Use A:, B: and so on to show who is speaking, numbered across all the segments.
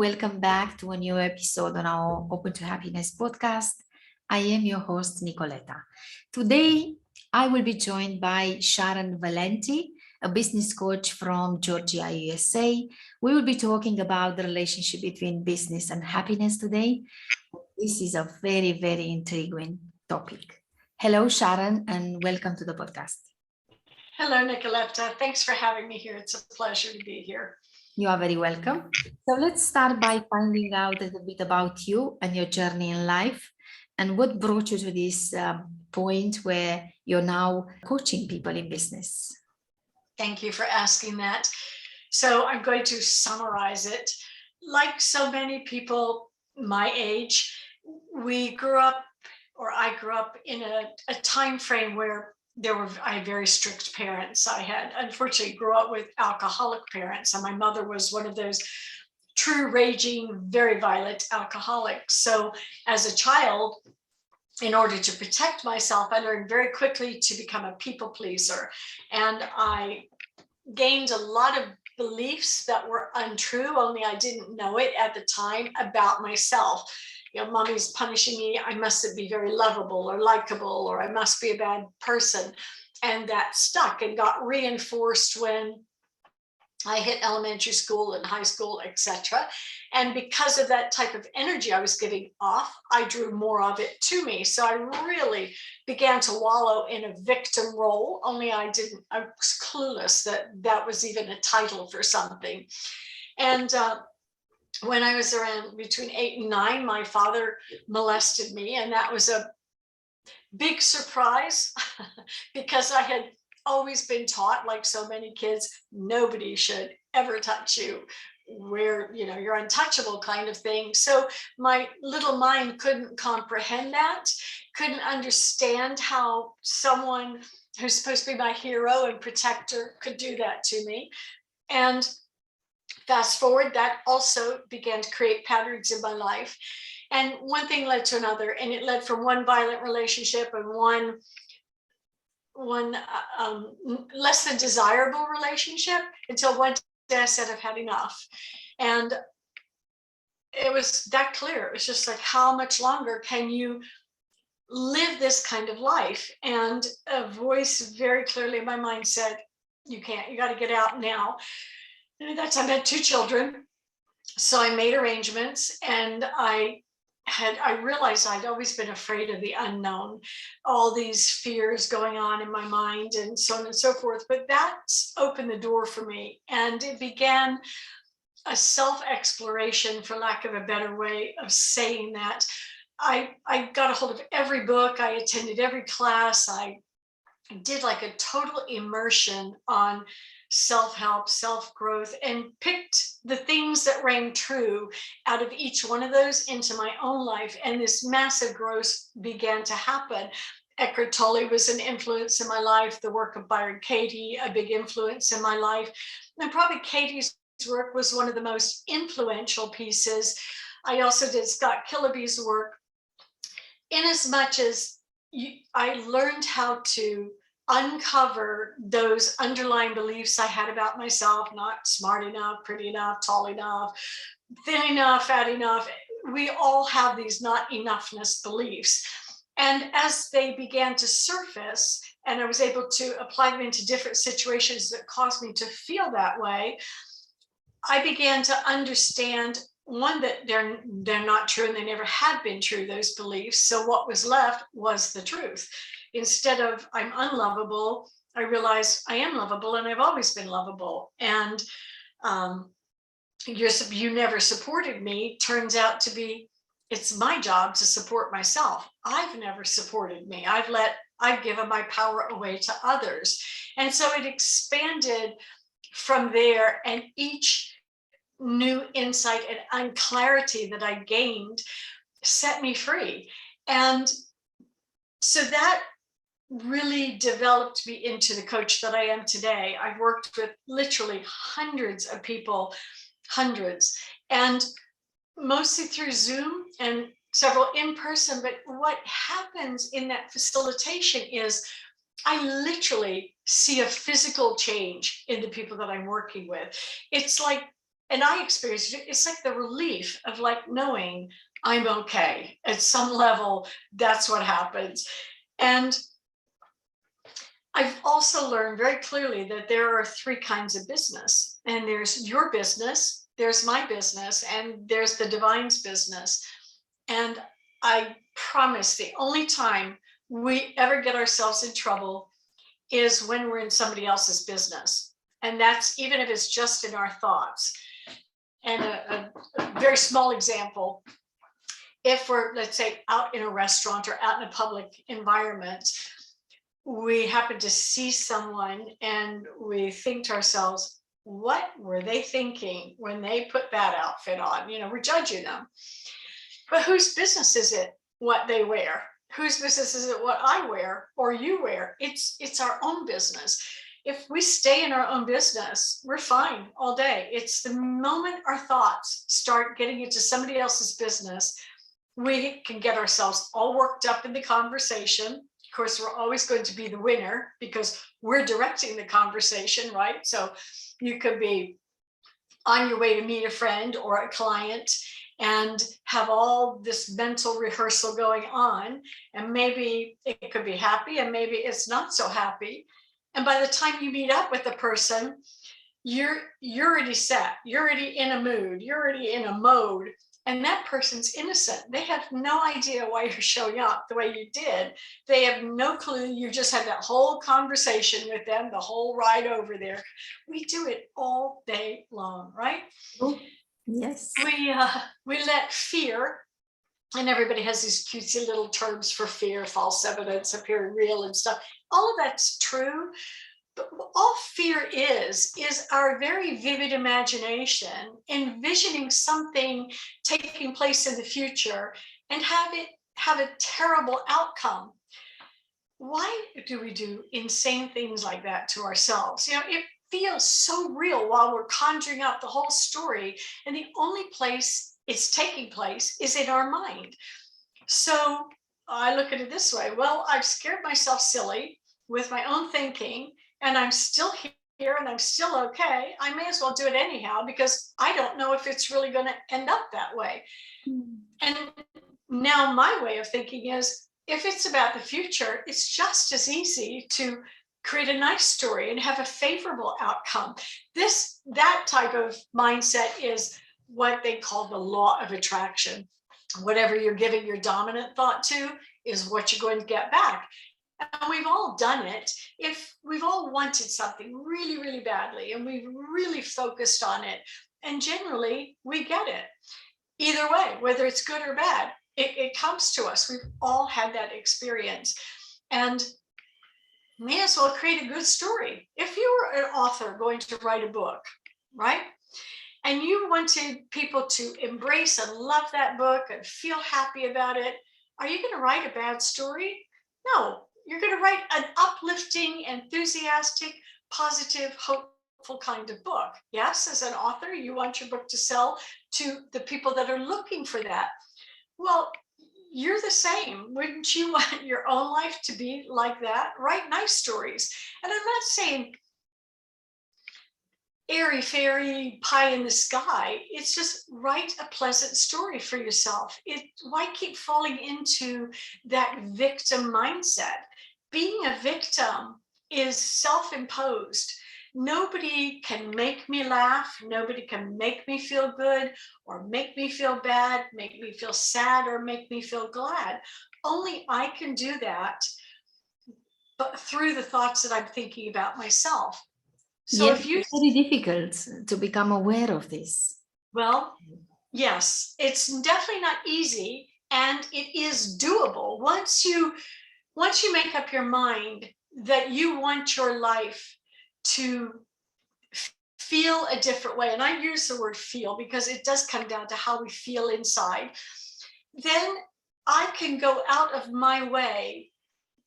A: Welcome back to a new episode on our Open to Happiness podcast. I am your host, Nicoletta. Today, I will be joined by Sharon Valenti, a business coach from Georgia, USA. We will be talking about the relationship between business and happiness today. This is a very, very intriguing topic. Hello, Sharon, and welcome to the podcast.
B: Hello, Nicoletta. Thanks for having me here. It's a pleasure to be here.
A: You are very welcome. So let's start by finding out a little bit about you and your journey in life and what brought you to this point where you're now coaching people in business.
B: Thank you for asking that. So I'm going to summarize it. Like so many people my age, I grew up in a time frame where I had very strict parents. I had unfortunately grew up with alcoholic parents, and my mother was one of those true raging, very violent alcoholics. So as a child, in order to protect myself, I learned very quickly to become a people pleaser. And I gained a lot of beliefs that were untrue, only I didn't know it at the time about myself. Mommy's punishing me, I mustn't be very lovable or likable, or I must be a bad person. And that stuck and got reinforced when I hit elementary school and high school, etc. And because of that type of energy I was giving off, I drew more of it to me. So I really began to wallow in a victim role, only I was clueless that was even a title for something. And when I was around between 8 and 9, my father molested me, and that was a big surprise because I had always been taught, like so many kids, nobody should ever touch you, where you're untouchable kind of thing. So my little mind couldn't comprehend that, couldn't understand how someone who's supposed to be my hero and protector could do that to me. And fast forward, that also began to create patterns in my life. And one thing led to another, and it led from one violent relationship and one less than desirable relationship until one day I said, I've had enough. And it was that clear. It was just like, how much longer can you live this kind of life? And a voice very clearly in my mind said, you can't, you got to get out now. And at that time I had 2 children. So I made arrangements, and I realized I'd always been afraid of the unknown, all these fears going on in my mind and so on and so forth. But that's opened the door for me. And it began a self-exploration, for lack of a better way of saying that. I got a hold of every book. I attended every class. I did like a total immersion on self-help, self-growth, and picked the things that rang true out of each one of those into my own life. And this massive growth began to happen. Eckhart Tolle was an influence in my life. The work of Byron Katie, a big influence in my life. And probably Katie's work was one of the most influential pieces. I also did Scott Killaby's work, in as much as I learned how to uncover those underlying beliefs I had about myself: not smart enough, pretty enough, tall enough, thin enough, fat enough. We all have these not enoughness beliefs. And as they began to surface, and I was able to apply them into different situations that caused me to feel that way, I began to understand, one, that they're not true, and they never had been true, those beliefs. So what was left was the truth. Instead of I'm unlovable, I realized I am lovable, and I've always been lovable. And you never supported me turns out to be, it's my job to support myself. I've never supported me. I've given my power away to others. And so it expanded from there, and each new insight and clarity that I gained set me free. And so that really developed me into the coach that I am today. I've worked with literally hundreds of people, and mostly through Zoom and several in person. But what happens in that facilitation is I literally see a physical change in the people that I'm working with. It's like and I experienced it, it's like the relief of like knowing I'm okay. At some level, that's what happens. And I've also learned very clearly that there are three kinds of business, and there's your business, there's my business, and there's the divine's business. And I promise the only time we ever get ourselves in trouble is when we're in somebody else's business. And that's even if it's just in our thoughts. And a very small example, if we're, let's say, out in a restaurant or out in a public environment, we happen to see someone and we think to ourselves, what were they thinking when they put that outfit on? You know, we're judging them. But whose business is it what they wear? Whose business is it what I wear or you wear? It's our own business. If we stay in our own business, we're fine all day. It's the moment our thoughts start getting into somebody else's business, we can get ourselves all worked up in the conversation. Of course, we're always going to be the winner because we're directing the conversation, right? So you could be on your way to meet a friend or a client and have all this mental rehearsal going on, and maybe it could be happy and maybe it's not so happy. And by the time you meet up with the person, you're already set, you're already in a mood, you're already in a mode, and that person's innocent. They have no idea why you're showing up the way you did. They have no clue. You just had that whole conversation with them, the whole ride over there. We do it all day long, right?
A: Oh, yes.
B: We let fear, and everybody has these cutesy little terms for fear, false evidence, appearing real and stuff. All of that's true. But all fear is our very vivid imagination envisioning something taking place in the future and have it have a terrible outcome. Why do we do insane things like that to ourselves? You know, it feels so real while we're conjuring up the whole story, and the only place it's taking place is in our mind. So I look at it this way. Well, I've scared myself silly with my own thinking, and I'm still here and I'm still okay. I may as well do it anyhow because I don't know if it's really going to end up that way. And now my way of thinking is, if it's about the future, it's just as easy to create a nice story and have a favorable outcome. That type of mindset is what they call the law of attraction. Whatever you're giving your dominant thought to is what you're going to get back. And we've all done it. If we've all wanted something really, really badly and we've really focused on it, and generally we get it. Either way, whether it's good or bad, it comes to us. We've all had that experience. And may as well create a good story. If you were an author going to write a book, right? And you wanted people to embrace and love that book and feel happy about it, are you going to write a bad story? No, you're going to write an uplifting, enthusiastic, positive, hopeful kind of book. Yes, as an author, you want your book to sell to the people that are looking for that. Well, you're the same. Wouldn't you want your own life to be like that? Write nice stories. And I'm not saying airy fairy pie in the sky. It's just write a pleasant story for yourself. Why keep falling into that victim mindset? Being a victim is self-imposed. Nobody can make me laugh. Nobody can make me feel good or make me feel bad, make me feel sad or make me feel glad. Only I can do that, but through the thoughts that I'm thinking about myself. So
A: Yes,
B: if you,
A: it's very difficult to become aware of this.
B: well, yes, it's definitely not easy, and it is doable once you make up your mind that you want your life to feel a different way. And I use the word feel because it does come down to how we feel inside. Then I can go out of my way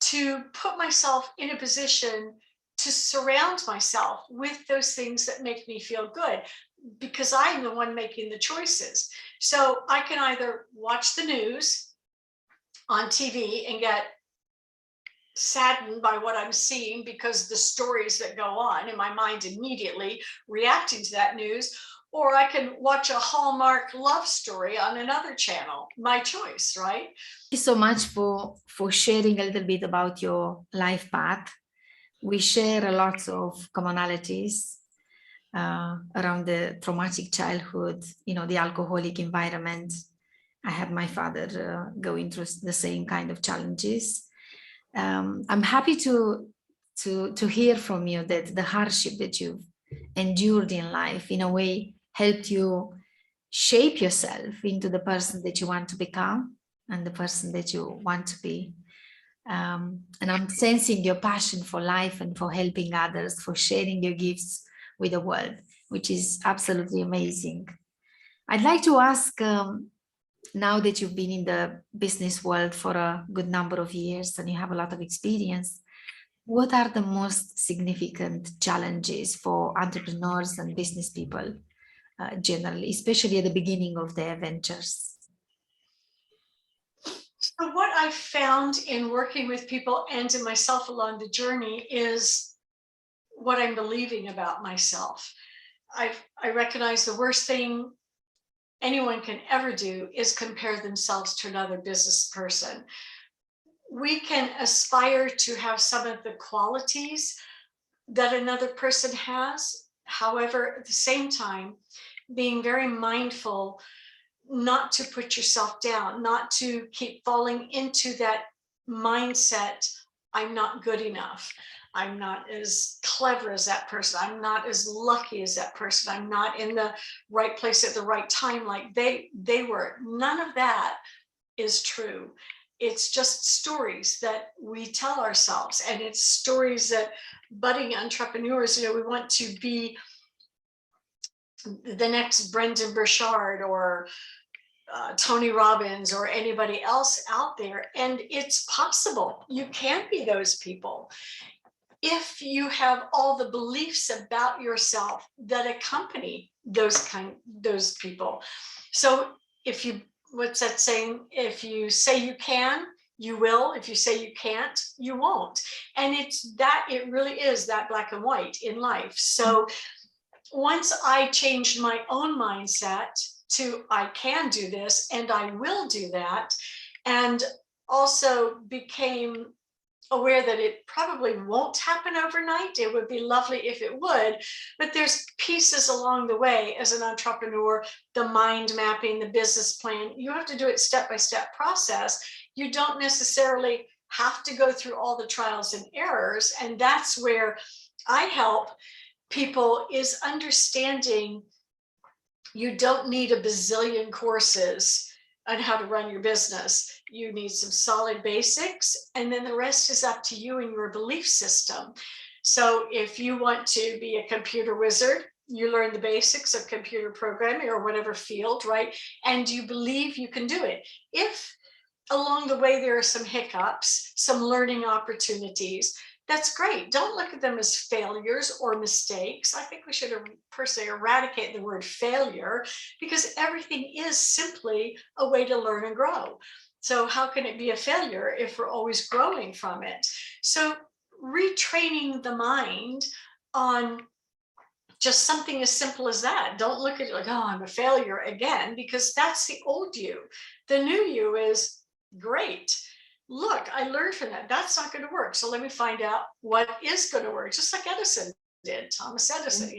B: to put myself in a position to surround myself with those things that make me feel good, because I'm the one making the choices. So I can either watch the news on TV and get saddened by what I'm seeing because the stories that go on in my mind immediately reacting to that news, or I can watch a Hallmark love story on another channel. My choice, right?
A: Thank you so much for sharing a little bit about your life path. We share a lot of commonalities around the traumatic childhood, the alcoholic environment. I had my father going through the same kind of challenges. I'm happy to hear from you that the hardship that you've endured in life, in a way, helped you shape yourself into the person that you want to become and the person that you want to be. And I'm sensing your passion for life and for helping others, for sharing your gifts with the world, which is absolutely amazing. I'd like to ask, now that you've been in the business world for a good number of years and you have a lot of experience, what are the most significant challenges for entrepreneurs and business people generally, especially at the beginning of their ventures?
B: So what I found in working with people and in myself along the journey is what I'm believing about myself. I recognize the worst thing anyone can ever do is compare themselves to another business person. We can aspire to have some of the qualities that another person has. However, at the same time, being very mindful not to put yourself down, not to keep falling into that mindset, I'm not good enough. I'm not as clever as that person. I'm not as lucky as that person. I'm not in the right place at the right time like they were. None of that is true. It's just stories that we tell ourselves, and it's stories that budding entrepreneurs, we want to be the next Brendan Burchard or Tony Robbins or anybody else out there. And it's possible. You can be those people if you have all the beliefs about yourself that accompany those people. So if you, what's that saying? If you say you can, you will. If you say you can't, you won't. And it really is that black and white in life. So once I changed my own mindset to I can do this and I will do that, and also became aware that it probably won't happen overnight. It would be lovely if it would, but there's pieces along the way as an entrepreneur, the mind mapping, the business plan. You have to do it step-by-step process. You don't necessarily have to go through all the trials and errors. And that's where I help people, is understanding you don't need a bazillion courses on how to run your business. You need some solid basics, and then the rest is up to you and your belief system. So if you want to be a computer wizard, you learn the basics of computer programming or whatever field, right? And you believe you can do it. If along the way there are some hiccups, some learning opportunities, that's great. Don't look at them as failures or mistakes. I think we should personally eradicate the word failure, because everything is simply a way to learn and grow. So how can it be a failure if we're always growing from it? So retraining the mind on just something as simple as that. Don't look at it like, oh, I'm a failure again, because that's the old you. The new you is great. Look, I learned from that. That's not going to work. So let me find out what is going to work. Just like Edison did, Thomas Edison,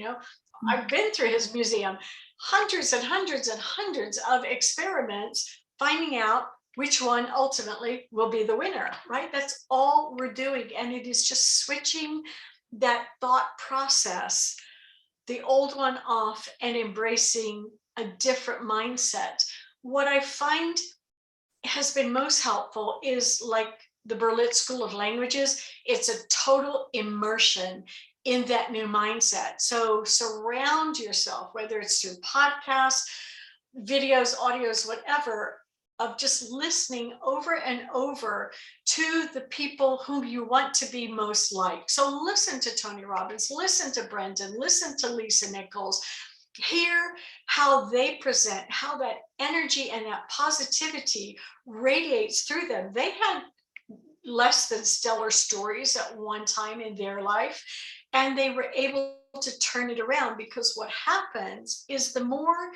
B: I've been through his museum, hundreds and hundreds and hundreds of experiments, finding out which one ultimately will be the winner, right? That's all we're doing. And it is just switching that thought process, the old one off, and embracing a different mindset. What I find has been most helpful is like the Berlitz School of Languages. It's a total immersion in that new mindset. So surround yourself, whether it's through podcasts, videos, audios, whatever, of just listening over and over to the people whom you want to be most like. So listen to Tony Robbins, listen to Brendan, listen to Lisa Nichols, hear how they present, how that energy and that positivity radiates through them. They had less than stellar stories at one time in their life, and they were able to turn it around, because what happens is the more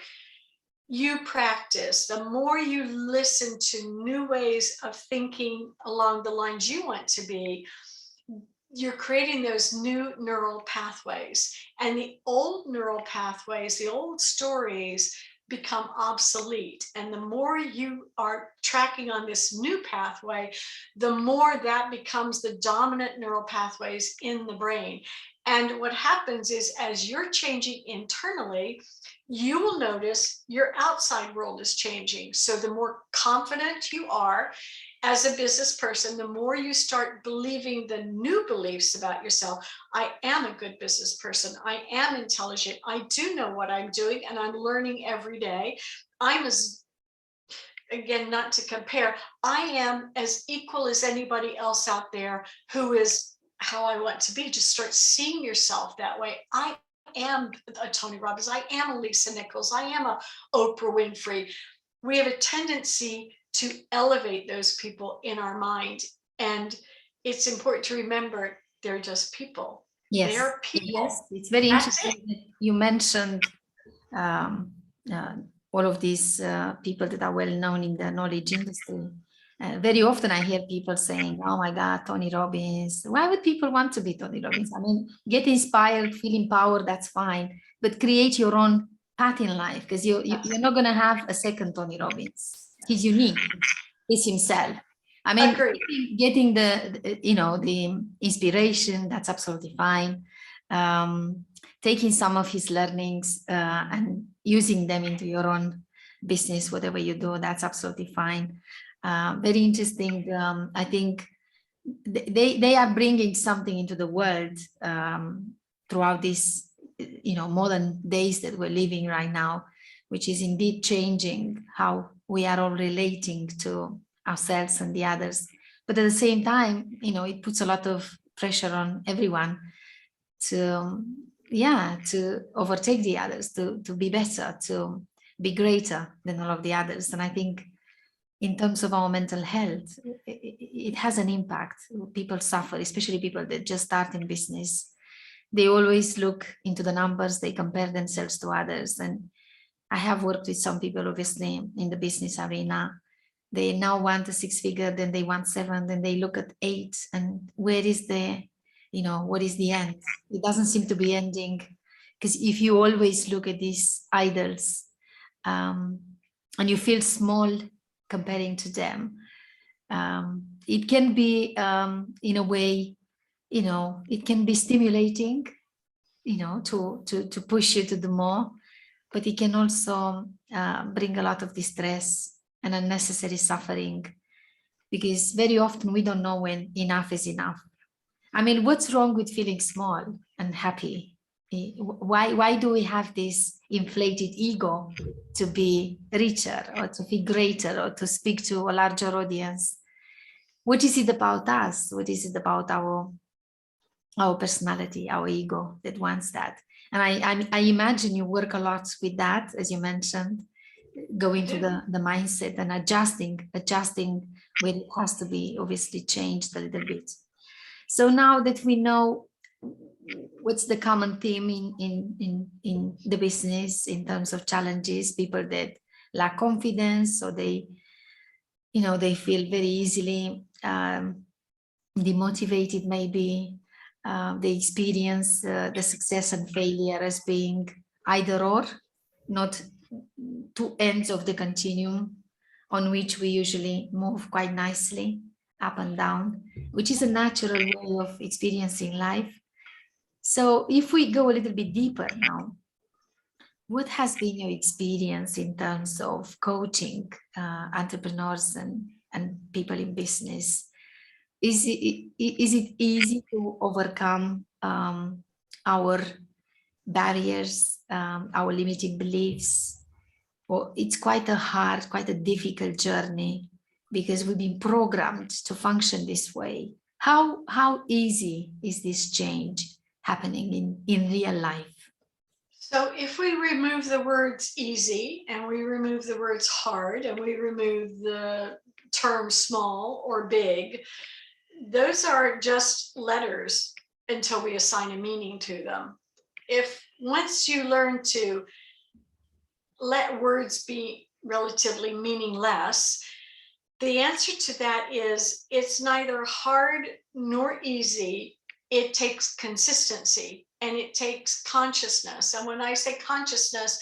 B: you practice, the more you listen to new ways of thinking along the lines you want to be, you're creating those new neural pathways. And the old neural pathways, the old stories, become obsolete. And the more you are tracking on this new pathway, the more that becomes the dominant neural pathways in the brain. And what happens is, as you're changing internally, you will notice your outside world is changing. So the more confident you are as a business person, the more you start believing the new beliefs about yourself. I am a good business person. I am intelligent. I do know what I'm doing, and I'm learning every day. I'm as, again, not to compare, I am as equal as anybody else out there who is how I want to be. Just start seeing yourself that way. I am a Tony Robbins. I am a Lisa Nichols. I am a Oprah Winfrey. We have a tendency to elevate those people in our mind. And it's important to remember they're just people.
A: Yes.
B: They're people.
A: Yes, it's very
B: That's
A: interesting that you mentioned all of these people that are well known in the knowledge industry. Very often I hear people saying, oh my God, Tony Robbins. Why would people want to be Tony Robbins? I mean, get inspired, feel empowered, that's fine. But create your own path in life, because you're not going to have a second Tony Robbins. He's unique. He's himself. I mean, getting the inspiration, that's absolutely fine. Taking some of his learnings and using them into your own business, whatever you do, that's absolutely fine. Very interesting. I think they are bringing something into the world throughout these, modern days that we're living right now, which is indeed changing how we are all relating to ourselves and the others. But at the same time, it puts a lot of pressure on everyone to overtake the others, to be better, to be greater than all of the others. And I think in terms of our mental health, it has an impact. People suffer, especially people that just start in business. They always look into the numbers, they compare themselves to others. And I have worked with some people, obviously, in the business arena. They now want a 6-figure, then they want 7, then they look at 8. And where is what is the end? It doesn't seem to be ending, because if you always look at these idols and you feel small comparing to them, it can be in a way, it can be stimulating, to push you to do more, but it can also bring a lot of distress and unnecessary suffering, because very often we don't know when enough is enough. I mean, what's wrong with feeling small and happy? Why do we have this inflated ego to be richer or to be greater or to speak to a larger audience? What is it about us? What is it about our personality, our ego that wants that? And I imagine you work a lot with that, as you mentioned, going to the mindset and adjusting where it has to be obviously changed a little bit. So now that we know what's the common theme in the business in terms of challenges, people that lack confidence, or they feel very easily demotivated, maybe they experience the success and failure as being either or, not two ends of the continuum on which we usually move quite nicely up and down, which is a natural way of experiencing life. So if we go a little bit deeper now, what has been your experience in terms of coaching entrepreneurs and people in business? Is it easy to overcome our barriers, our limiting beliefs? Or it's quite a difficult journey, because we've been programmed to function this way. How easy is this change happening in real life?
B: So if we remove the words easy, and we remove the words hard, and we remove the term small or big, those are just letters until we assign a meaning to them. If once you learn to let words be relatively meaningless, the answer to that is it's neither hard nor easy. It takes consistency and it takes consciousness. And when I say consciousness,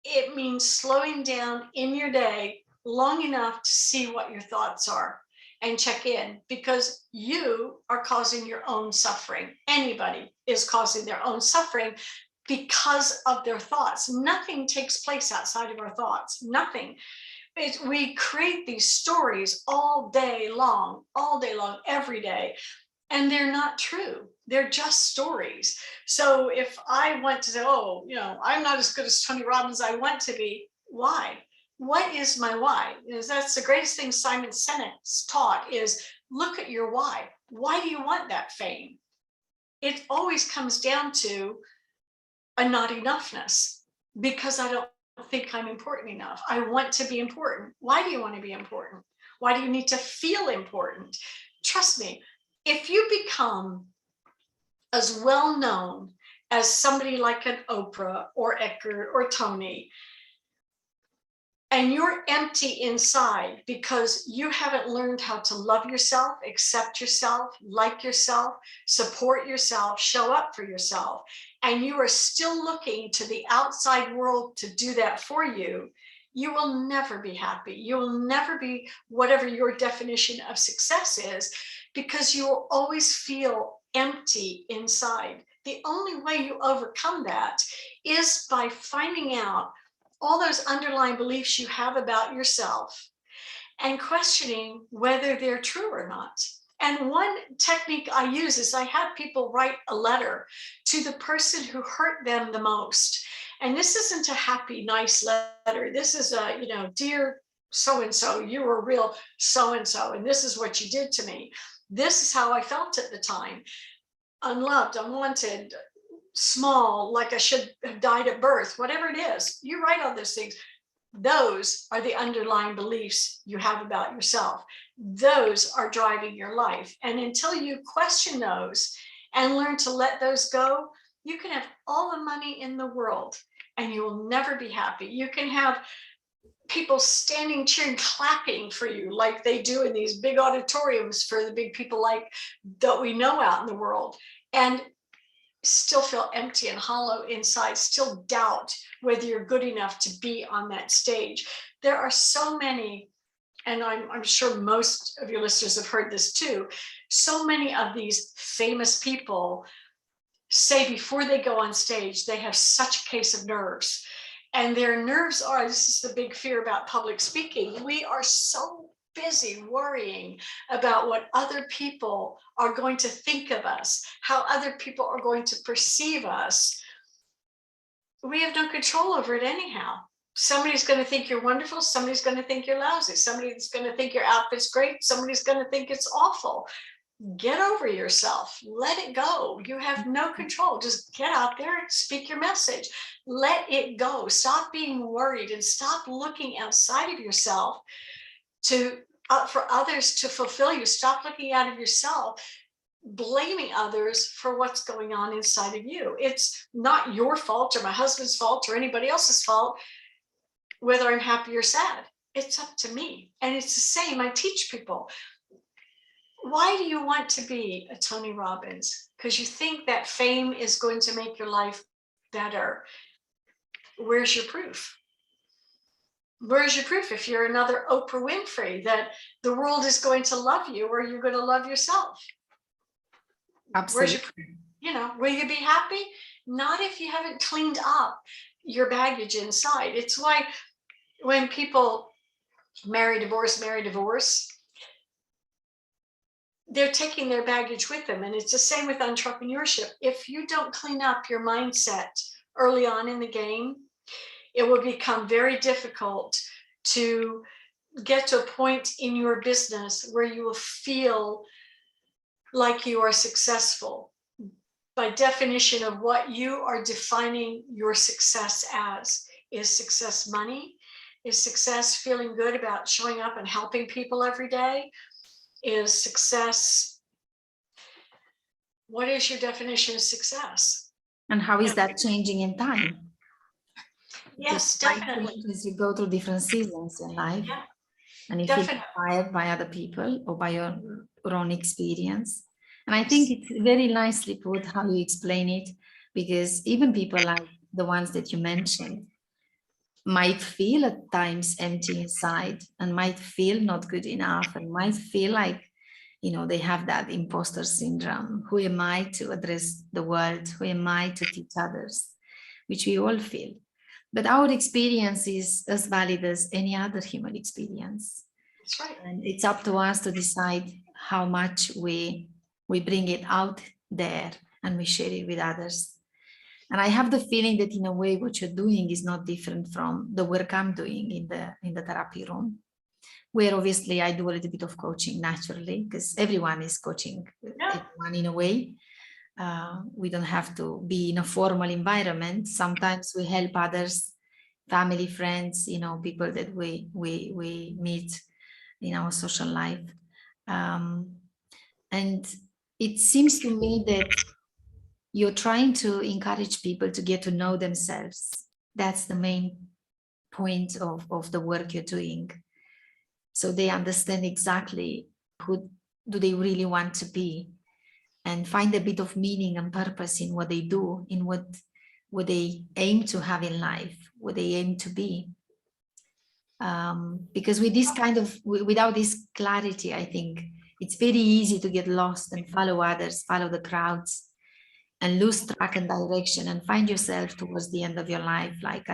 B: it means slowing down in your day long enough to see what your thoughts are and check in, because you are causing your own suffering. Anybody is causing their own suffering because of their thoughts. Nothing takes place outside of our thoughts. Nothing. We create these stories all day long, every day, and they're not true. They're just stories. So if I want to say, oh, I'm not as good as Tony Robbins I want to be, why? What is my why? That's the greatest thing Simon Sinek's taught, is look at your why. Why do you want that fame? It always comes down to a not-enoughness, because I don't think I'm important enough. I want to be important. Why do you want to be important? Why do you need to feel important? Trust me, if you become as well known as somebody like an Oprah or Eckert or Tony, and you're empty inside because you haven't learned how to love yourself, accept yourself, like yourself, support yourself, show up for yourself, and you are still looking to the outside world to do that for you, you will never be happy. You will never be whatever your definition of success is, because you will always feel empty inside. The only way you overcome that is by finding out all those underlying beliefs you have about yourself and questioning whether they're true or not. And one technique I use is I have people write a letter to the person who hurt them the most. And this isn't a happy, nice letter. This is a, dear so-and-so, you were real so-and-so, and this is what you did to me. This is how I felt at the time. Unloved, unwanted, small, like I should have died at birth, whatever it is. You write all those things. Those are the underlying beliefs you have about yourself. Those are driving your life. And until you question those and learn to let those go, you can have all the money in the world and you will never be happy. You can have people standing, cheering, clapping for you like they do in these big auditoriums for the big people like that we know out in the world, and still feel empty and hollow inside, still doubt whether you're good enough to be on that stage. There are so many, and I'm sure most of your listeners have heard this too, so many of these famous people say before they go on stage, they have such a case of nerves. And their nerves are, this is the big fear about public speaking, we are so busy worrying about what other people are going to think of us, how other people are going to perceive us. We have no control over it anyhow. Somebody's going to think you're wonderful. Somebody's going to think you're lousy. Somebody's going to think your outfit's great. Somebody's going to think it's awful. Get over yourself. Let it go. You have no control. Just get out there and speak your message. Let it go. Stop being worried and stop looking outside of yourself for others to fulfill you. Stop looking out of yourself, blaming others for what's going on inside of you. It's not your fault or my husband's fault or anybody else's fault whether I'm happy or sad. It's up to me. And it's the same. I teach people, why do you want to be a Tony Robbins? Because you think that fame is going to make your life better. Where's your proof? Where's your proof if you're another Oprah Winfrey that the world is going to love you, or you're going to love yourself?
A: Absolutely.
B: Where's your, will you be happy? Not if you haven't cleaned up your baggage inside. It's why when people marry, divorce, they're taking their baggage with them. And it's the same with entrepreneurship. If you don't clean up your mindset early on in the game, it will become very difficult to get to a point in your business where you will feel like you are successful. By definition of what you are defining your success as, is success money? Is success feeling good about showing up and helping people every day? Is success, what is your definition of success?
A: And how is that changing in time?
B: Yes,
A: Because life
B: definitely.
A: changes, you go through different seasons in life.
B: Yeah,
A: And you feel
B: definitely.
A: inspired by other people or by your own experience. And I think it's very nicely put how you explain it, because even people like the ones that you mentioned might feel at times empty inside and might feel not good enough and might feel like, they have that imposter syndrome. Who am I to address the world? Who am I to teach others? Which we all feel. But our experience is as valid as any other human experience.
B: That's right.
A: And it's up to us to decide how much we bring it out there and we share it with others. And I have the feeling that in a way what you're doing is not different from the work I'm doing in the therapy room, where obviously I do a little bit of coaching naturally, because everyone is coaching everyone in a way. We don't have to be in a formal environment. Sometimes we help others, family, friends, people that we meet in our social life. And it seems to me that you're trying to encourage people to get to know themselves. That's the main point of the work you're doing. So they understand exactly who do they really want to be, and find a bit of meaning and purpose in what they do, in what they aim to have in life, what they aim to be. Because with this without this clarity, I think it's very easy to get lost and follow others, follow the crowds, and lose track and direction, and find yourself towards the end of your life. Like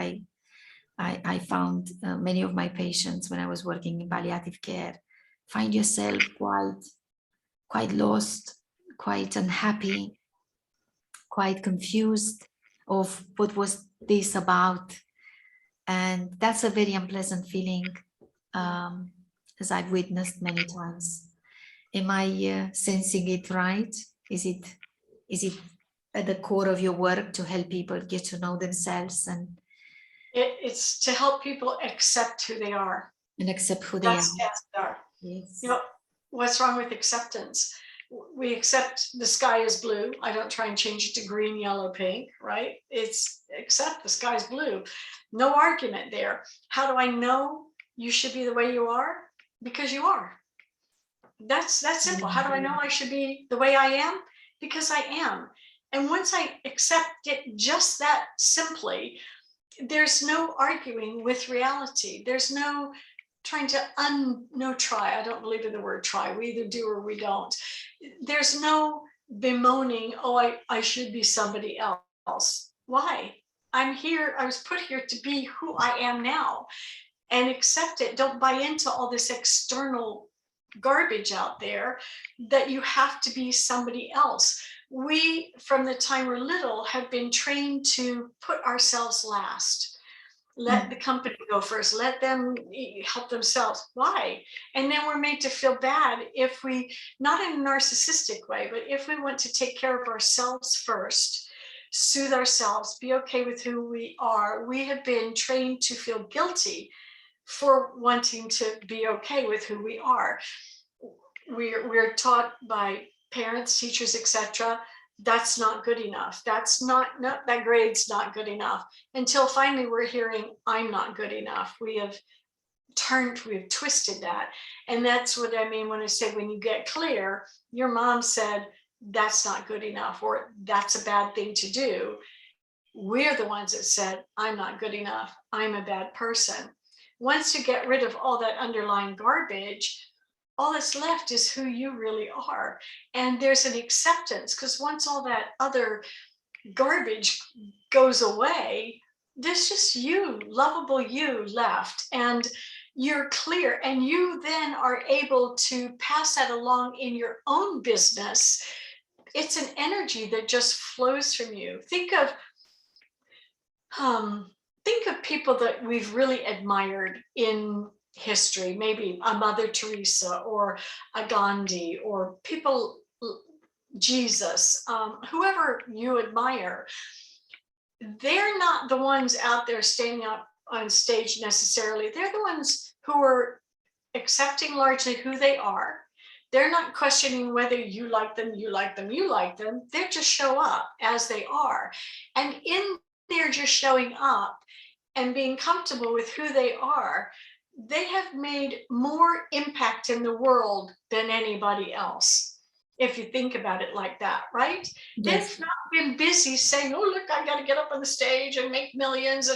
A: I found many of my patients when I was working in palliative care, find yourself quite lost, quite unhappy, quite confused of what was this about. And that's a very unpleasant feeling, as I've witnessed many times. Am I sensing it right? Is it at the core of your work to help people get to know themselves and
B: It's to help people accept who they are.
A: accept who they
B: That's
A: are?
B: SDR.
A: Yes.
B: What's wrong with acceptance? We accept the sky is blue. I don't try and change it to green, yellow, pink, right? It's accept the sky's blue. No argument there. How do I know you should be the way you are? Because you are. That's simple. How do I know I should be the way I am? Because I am. And once I accept it just that simply, there's no arguing with reality. There's no trying to try. I don't believe in the word try. We either do or we don't. There's no bemoaning, oh, I should be somebody else. Why? I'm here. I was put here to be who I am now, and accept it. Don't buy into all this external garbage out there that you have to be somebody else. We, from the time we're little, have been trained to put ourselves last. Let the company go first. Let them help themselves. Why? And then we're made to feel bad if we, not in a narcissistic way, but if we want to take care of ourselves first, soothe ourselves, be okay with who we are. We have been trained to feel guilty for wanting to be okay with who we are. We're taught by parents, teachers, etc. That's not good enough. That's not that grade's not good enough. Until finally we're hearing, I'm not good enough. We've twisted that. And that's what I mean when I say, when you get clear, your mom said, that's not good enough, or that's a bad thing to do. We're the ones that said, I'm not good enough. I'm a bad person. Once you get rid of all that underlying garbage, all that's left is who you really are. And there's an acceptance, because once all that other garbage goes away, there's just you, lovable you left. And you're clear. And you then are able to pass that along in your own business. It's an energy that just flows from you. Think of people that we've really admired in history, maybe a Mother Teresa or a Gandhi, or people, Jesus, whoever you admire. They're not the ones out there standing up on stage necessarily. They're the ones who are accepting largely who they are, They're not questioning whether you like them, you like them, you like them. They just show up as they are. And in their just showing up and being comfortable with who they are, they have made more impact in the world than anybody else. If you think about it like that, right?
A: Yes.
B: They've not been busy saying, oh, look, I got to get up on the stage and make millions.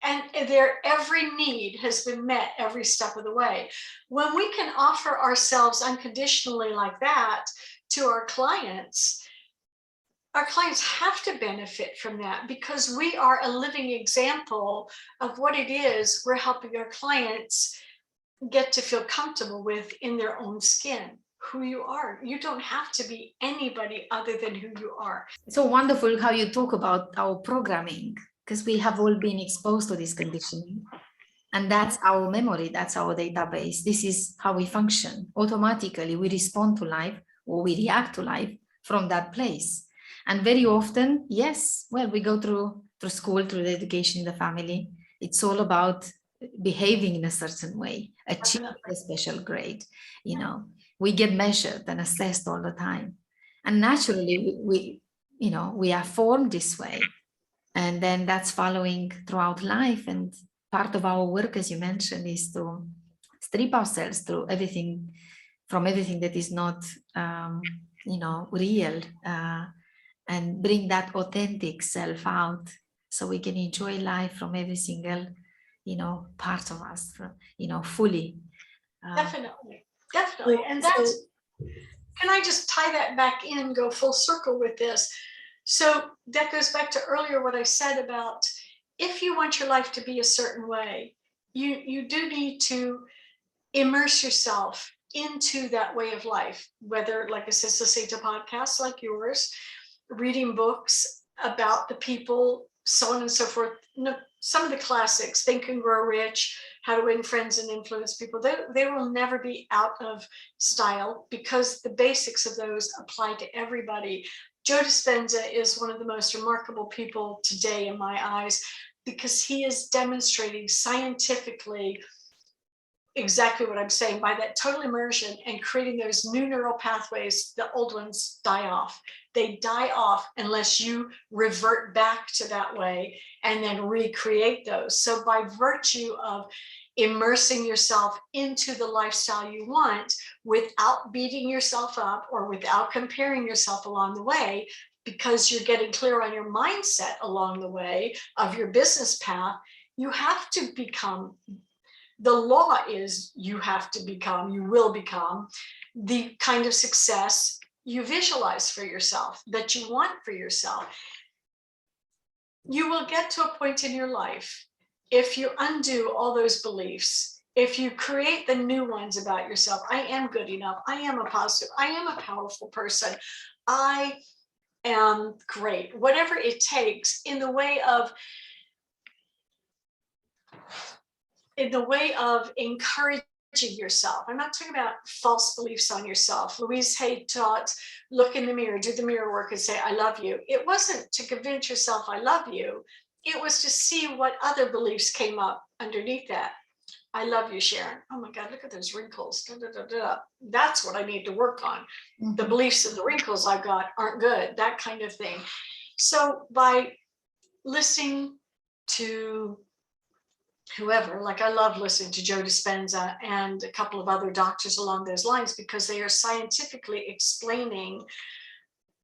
B: And their every need has been met every step of the way. When we can offer ourselves unconditionally like that to our clients have to benefit from that, because we are a living example of what it is we're helping our clients get to feel comfortable with in their own skin, who you are. You don't have to be anybody other than who you are.
A: It's so wonderful how you talk about our programming, because we have all been exposed to this conditioning. And that's our memory, that's our database. This is how we function. Automatically, we respond to life, or we react to life from that place. And very often, yes, well, we go through school, through the education in the family. It's all about behaving in a certain way, achieving a special grade. You know, we get measured and assessed all the time. And naturally, we are formed this way. And then that's following throughout life. And part of our work, as you mentioned, is to strip ourselves through everything, from everything that is not, real, and bring that authentic self out, so we can enjoy life from every single, part of us, fully.
B: Definitely. And that's, can I just tie that back in, go full circle with this? So that goes back to earlier what I said about, if you want your life to be a certain way, you do need to immerse yourself into that way of life, whether, like I said, listening to podcasts like yours, reading books about the people, so on and so forth. Some of the classics, Think and Grow Rich, How to Win Friends and Influence People, they will never be out of style, because the basics of those apply to everybody. Joe Dispenza is one of the most remarkable people today in my eyes, because he is demonstrating scientifically exactly what I'm saying. By that total immersion and creating those new neural pathways, the old ones die off. They die off unless you revert back to that way and then recreate those. So by virtue of immersing yourself into the lifestyle you want, without beating yourself up or without comparing yourself along the way, because you're getting clear on your mindset along the way of your business path, you have to become, the law is you have to become, you will become the kind of success you visualize for yourself, that you want for yourself. You will get to a point in your life, if you undo all those beliefs, if you create the new ones about yourself. I am good enough. I am a positive. I am a powerful person. I am great. Whatever it takes in the way of encouraging yourself. I'm not talking about false beliefs on yourself. Louise Hay taught, look in the mirror, do the mirror work and say, I love you. It wasn't to convince yourself I love you. It was to see what other beliefs came up underneath that. I love you, Sharon. Oh my God, look at those wrinkles. Da, da, da, da. That's what I need to work on. Mm-hmm. The beliefs and the wrinkles I've got aren't good, that kind of thing. So by listening to whoever, like I love listening to Joe Dispenza and a couple of other doctors along those lines, because they are scientifically explaining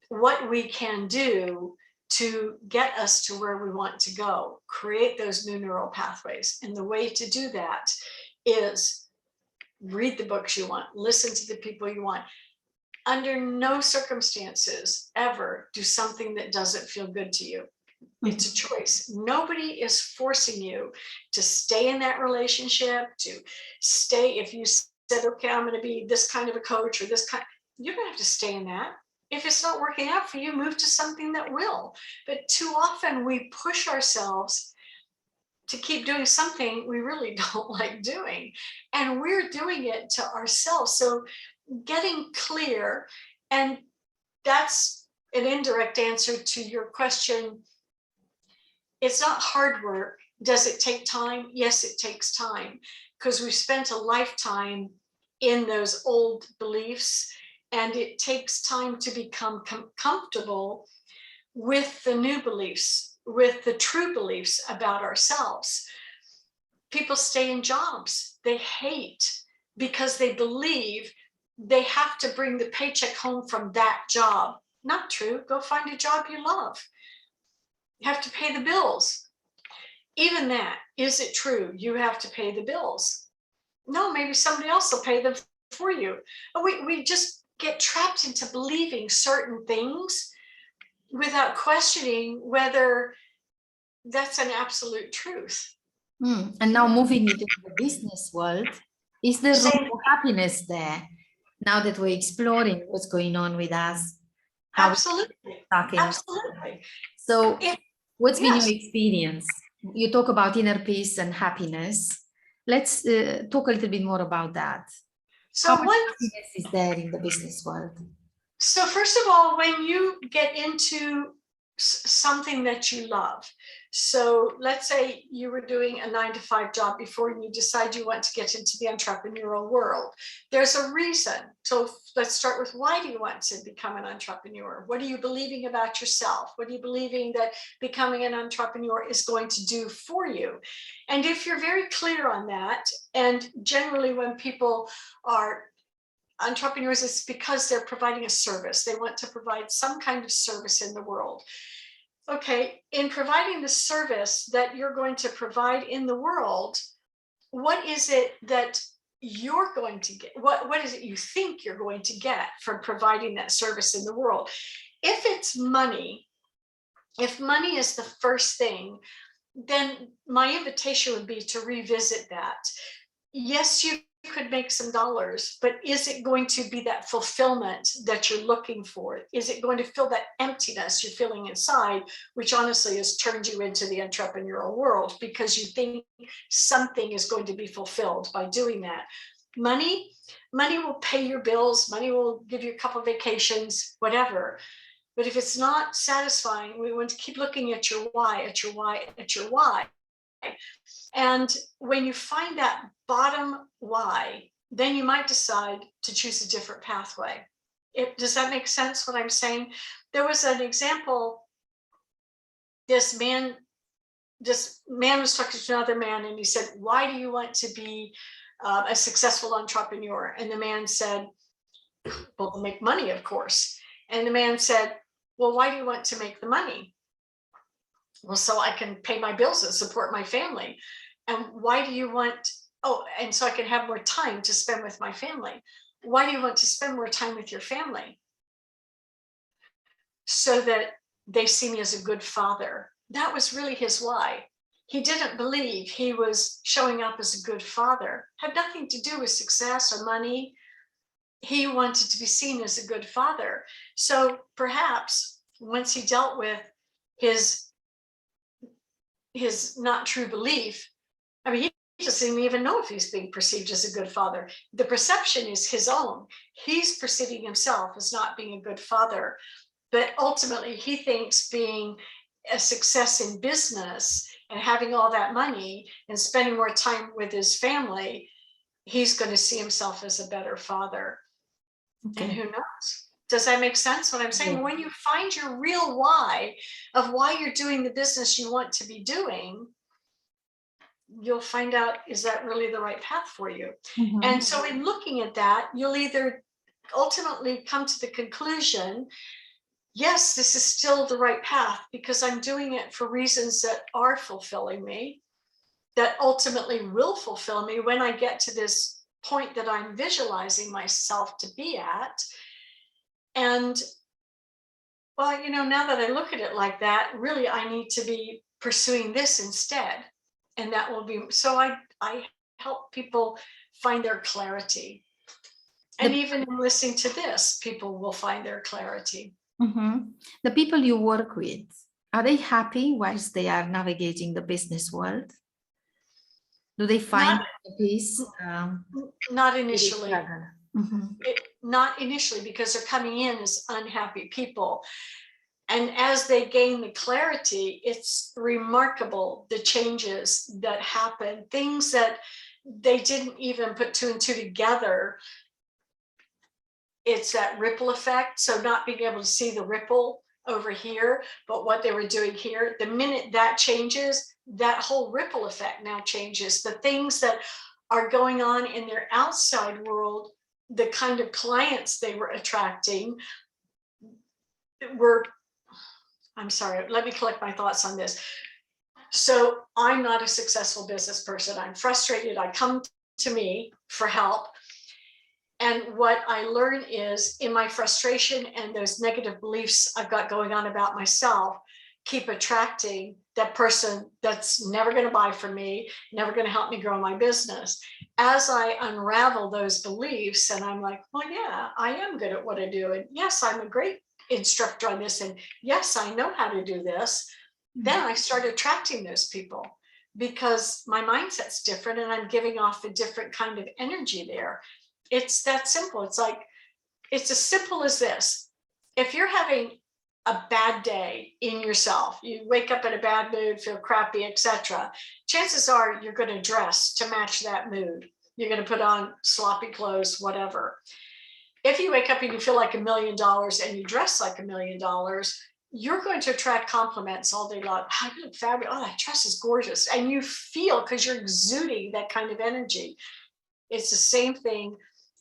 B: what we can do to get us to where we want to go, create those new neural pathways. And the way to do that is read the books you want, listen to the people you want. Under no circumstances ever do something that doesn't feel good to you. It's a choice. Nobody is forcing you to stay in that relationship, to stay. If you said, okay, I'm going to be this kind of a coach or this kind, you don't have to stay in that. If it's not working out for you, move to something that will. But too often we push ourselves to keep doing something we really don't like doing. And we're doing it to ourselves. So getting clear, and that's an indirect answer to your question. It's not hard work. Does it take time? Yes, it takes time, because we've spent a lifetime in those old beliefs, and it takes time to become comfortable with the new beliefs, with the true beliefs about ourselves. People stay in jobs they hate because they believe they have to bring the paycheck home from that job. Not true. Go find a job you love. You have to pay the bills. Even that, is it true you have to pay the bills? No, maybe somebody else will pay them for you. We just get trapped into believing certain things without questioning whether that's an absolute truth.
A: And now moving into the business world, is there room for happiness there? Now that we're exploring what's going on with us, how
B: absolutely, absolutely.
A: So, what's been your experience? You talk about inner peace and happiness. Let's talk a little bit more about that.
B: So,
A: how much happiness is there in the business world?
B: So, first of all, when you get into something that you love, so let's say you were doing a 9-to-5 job before and you decide you want to get into the entrepreneurial world, there's a reason. So let's start with, why do you want to become an entrepreneur? What are you believing about yourself? What are you believing that becoming an entrepreneur is going to do for you? And if you're very clear on that, and generally when people are entrepreneurs, it's because they're providing a service. They want to provide some kind of service in the world. Okay, in providing the service that you're going to provide in the world, what is it that you're going to get? What is it you think you're going to get from providing that service in the world? If it's money, if money is the first thing, then my invitation would be to revisit that. Yes, you could make some dollars, but is it going to be that fulfillment that you're looking for? Is it going to fill that emptiness you're feeling inside, which honestly has turned you into the entrepreneurial world because you think something is going to be fulfilled by doing that? Money will pay your bills, money will give you a couple of vacations, whatever. But if it's not satisfying, we want to keep looking at your why, at your why, at your why. And when you find that bottom why, then you might decide to choose a different pathway. Does that make sense what I'm saying? There was an example. This man was talking to another man and he said, why do you want to be a successful entrepreneur? And the man said, well, to make money, of course. And the man said, well, why do you want to make the money? Well, so I can pay my bills and support my family. And why do you want, and so I can have more time to spend with my family. Why do you want to spend more time with your family? So that they see me as a good father. That was really his why. He didn't believe he was showing up as a good father. Had nothing to do with success or money. He wanted to be seen as a good father. So perhaps once he dealt with his not true belief, I mean, he doesn't even know if he's being perceived as a good father. The perception is his own. He's perceiving himself as not being a good father, but ultimately he thinks being a success in business and having all that money and spending more time with his family, he's going to see himself as a better father. Okay. And who knows? Does that make sense what I'm saying? Yeah. When you find your real why of why you're doing the business you want to be doing, you'll find out, is that really the right path for you? Mm-hmm. And so in looking at that, you'll either ultimately come to the conclusion, yes, this is still the right path because I'm doing it for reasons that are fulfilling me, that ultimately will fulfill me when I get to this point that I'm visualizing myself to be at. And well, now that I look at it like that, really, I need to be pursuing this instead. And that will be, so I help people find their clarity. And even in listening to this, people will find their clarity. Mm-hmm.
A: The people you work with, are they happy whilst they are navigating the business world? Do they find peace?
B: Not initially. Mm-hmm. Not initially, because they're coming in as unhappy people. And as they gain the clarity, it's remarkable the changes that happen, things that they didn't even put two and two together. It's that ripple effect. So not being able to see the ripple over here, but what they were doing here, the minute that changes, that whole ripple effect now changes. The things that are going on in their outside world, the kind of clients they were attracting were, I'm sorry, let me collect my thoughts on this. So I'm not a successful business person. I'm frustrated. I come to me for help. And what I learn is in my frustration and those negative beliefs I've got going on about myself, keep attracting that person that's never going to buy from me, never going to help me grow my business. As I unravel those beliefs and I'm like, well, yeah, I am good at what I do. And yes, I'm a great instructor on this. And yes, I know how to do this. Then I start attracting those people because my mindset's different and I'm giving off a different kind of energy there. It's that simple. It's like, it's as simple as this. If you're having a bad day in yourself, you wake up in a bad mood, feel crappy, etc., chances are you're going to dress to match that mood. You're going to put on sloppy clothes, whatever. If you wake up and you feel like $1 million and you dress like $1 million, you're going to attract compliments all day long. How you look fabulous. Oh, that dress is gorgeous. And you feel, because you're exuding that kind of energy. It's the same thing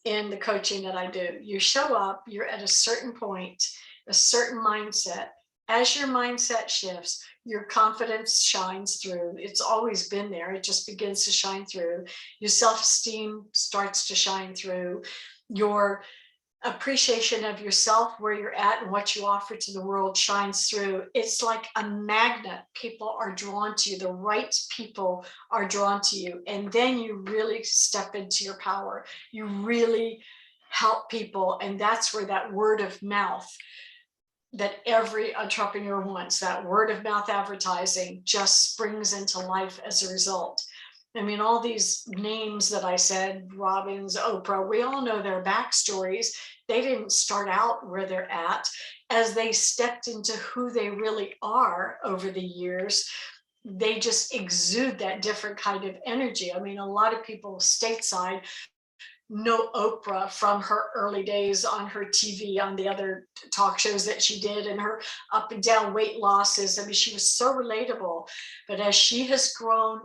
B: in the coaching that I do. You show up, you're at a certain point, a certain mindset. As your mindset shifts, your confidence shines through. It's always been there. It just begins to shine through. Your self-esteem starts to shine through. Your appreciation of yourself, where you're at and what you offer to the world shines through. It's like a magnet. People are drawn to you. The right people are drawn to you. And then you really step into your power. You really help people. And that's where that word of mouth that every entrepreneur wants, that word of mouth advertising, just springs into life as a result. I mean, all these names that I said, Robbins, Oprah, we all know their backstories. They didn't start out where they're at. As they stepped into who they really are over the years, they just exude that different kind of energy. I mean, a lot of people stateside know Oprah from her early days on her TV, on the other talk shows that she did, and her up and down weight losses. I mean, she was so relatable. But as she has grown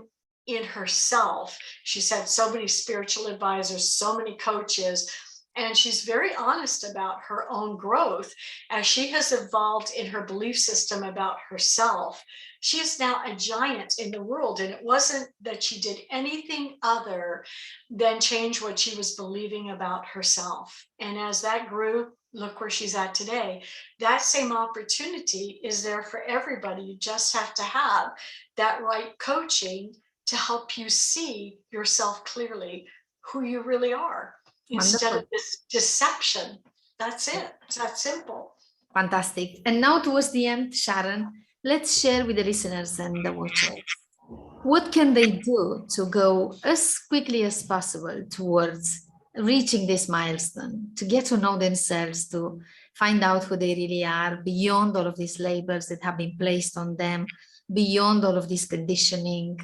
B: in herself, she's had so many spiritual advisors, so many coaches, and she's very honest about her own growth. As she has evolved in her belief system about herself, she is now a giant in the world. And it wasn't that she did anything other than change what she was believing about herself. And as that grew, look where she's at today. That same opportunity is there for everybody. You just have to have that right coaching to help you see yourself clearly, who you really are, instead
A: Wonderful.
B: of this deception. That's it. It's that simple.
A: Fantastic. And now towards the end, Sharon, let's share with the listeners and the watchers. What can they do to go as quickly as possible towards reaching this milestone, to get to know themselves, to find out who they really are beyond all of these labels that have been placed on them, beyond all of this conditioning,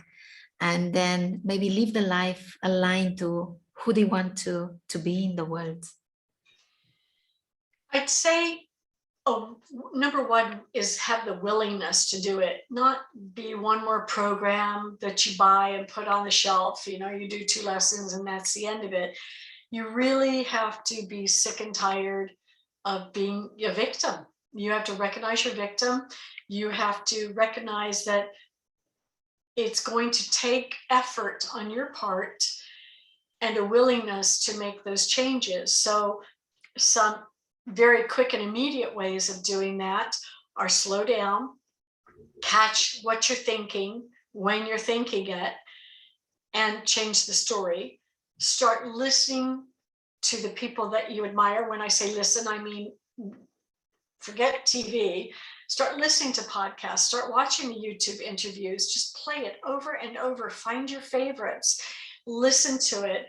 A: and then maybe live the life aligned to who they want to be in the world?
B: I'd say, number one is have the willingness to do it, not be one more program that you buy and put on the shelf. You know, you do 2 lessons and that's the end of it. You really have to be sick and tired of being a victim. You have to recognize your victim. You have to recognize that it's going to take effort on your part and a willingness to make those changes. So some very quick and immediate ways of doing that are slow down, catch what you're thinking when you're thinking it, and change the story. Start listening to the people that you admire. When I say listen, I mean forget TV. Start listening to podcasts, start watching the YouTube interviews, just play it over and over, find your favorites, listen to it.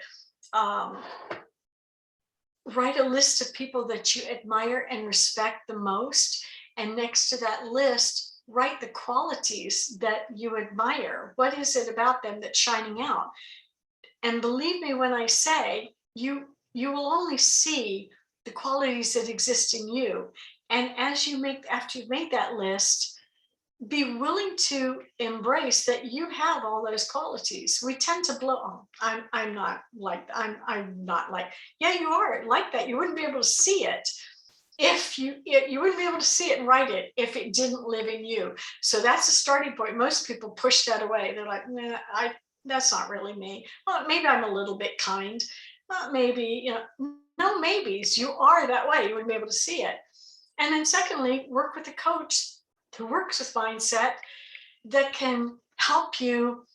B: Write a list of people that you admire and respect the most. And next to that list, write the qualities that you admire. What is it about them that's shining out? And believe me when I say, you will only see the qualities that exist in you. And after you've made that list, be willing to embrace that you have all those qualities. We tend to blow. Oh, I'm not like, yeah, you are like that. You wouldn't be able to see it if you wouldn't be able to see it and write it if it didn't live in you. So that's a starting point. Most people push that away. They're like, nah, that's not really me. Well, maybe I'm a little bit kind. Well, maybe, no maybes. You are that way. You wouldn't be able to see it. And then secondly, work with a coach who works with mindset that can help you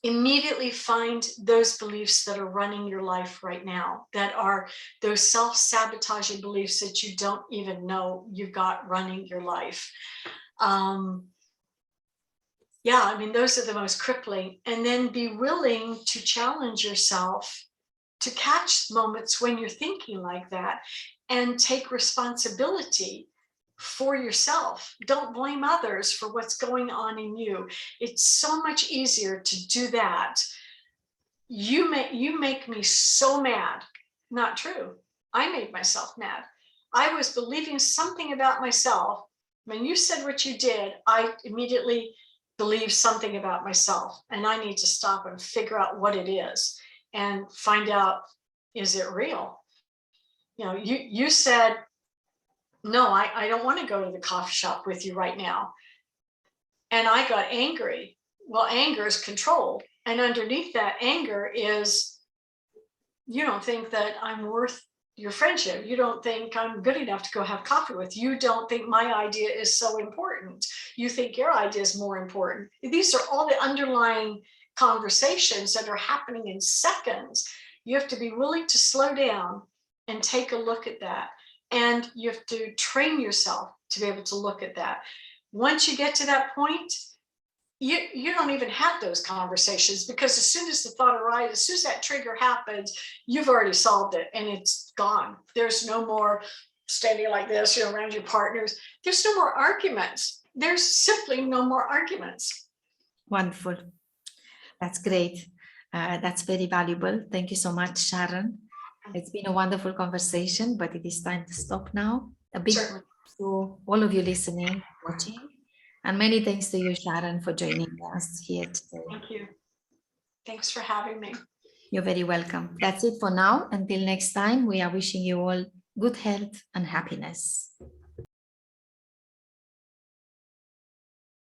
B: immediately find those beliefs that are running your life right now, that are those self-sabotaging beliefs that you don't even know you've got running your life. Yeah, I mean, those are the most crippling. And then be willing to challenge yourself to catch moments when you're thinking like that and take responsibility for yourself. Don't blame others for what's going on in you. It's so much easier to do that. You make me so mad. Not true. I made myself mad. I was believing something about myself. When you said what you did, I immediately believed something about myself, and I need to stop and figure out what it is and find out, is it real? You said, no, I don't want to go to the coffee shop with you right now. And I got angry. Well, anger is control. And underneath that anger is, you don't think that I'm worth your friendship. You don't think I'm good enough to go have coffee with you. You don't think my idea is so important. You think your idea is more important. These are all the underlying conversations that are happening in seconds. You have to be willing to slow down and take a look at that. And you have to train yourself to be able to look at that. Once you get to that point, you don't even have those conversations, because as soon as the thought arises, as soon as that trigger happens, you've already solved it and it's gone. There's no more standing like this, around your partners. There's no more arguments. There's simply no more arguments.
A: Wonderful. That's great. That's very valuable. Thank you so much, Sharon. It's been a wonderful conversation, but it is time to stop now. A big thanks to all of you listening, watching, and many thanks to you, Sharon, for joining us here today.
B: Thank you. Thanks for having me.
A: You're very welcome. That's it for now. Until next time, we are wishing you all good health and happiness.